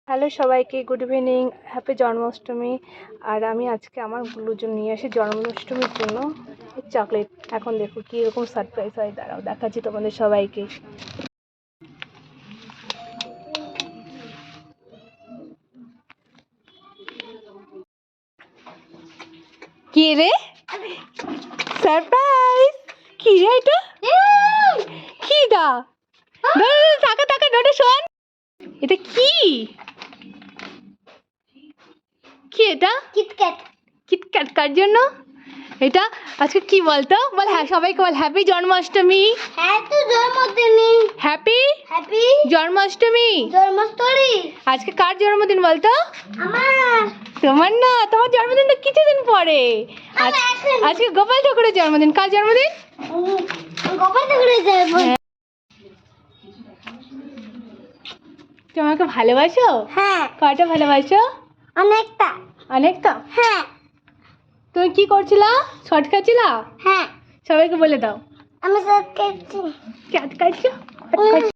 Hello সবাইকে, good evening, happy Janmashtami. আর আমি আজকে আমার গুলোর জন্য নিয়ে আসি জন্মাষ্টমীর জন্য চকলেট। এখন দেখো কীরকম সারপ্রাইজ হয়, দাঁড়াও দেখাচ্ছি তোমাদের সবাইকে। কি রে সারপ্রাইজ? কি রে এটা? কি দা টাকা টাকা ডোটা শোন, এটা কি? কি এটা? কিটক্যাট। কিটক্যাট কার জন্য এটা? আজকে কি বলতো, বল হ্যাঁ সবাইকে বল হ্যাপি জন্মাষ্টমী। হ্যাপি জন্মদিন। Happy happy Janmashtami. জন্মাষ্টমী। আজকে কার জন্মদিন বলতো? আমার। তোমার না, তোমার জন্মদিনটা কিছুদিন পরে। আজকে গোপাল ঠাকুরের জন্মদিন। কার জন্মদিন? গোপাল ঠাকুরের জন্মদিন। তুমি আমাকে ভালোবাসো? হ্যাঁ। কয়টা ভালোবাসো? অনেকটা। অনেকটা? হ্যাঁ। তুমি কি করছিলা? শর্ট খাচ্ছিলা? হ্যাঁ। সবাইকে বলে দাও। আমি সব খেয়েছি। ক্যাট খাচ্ছো?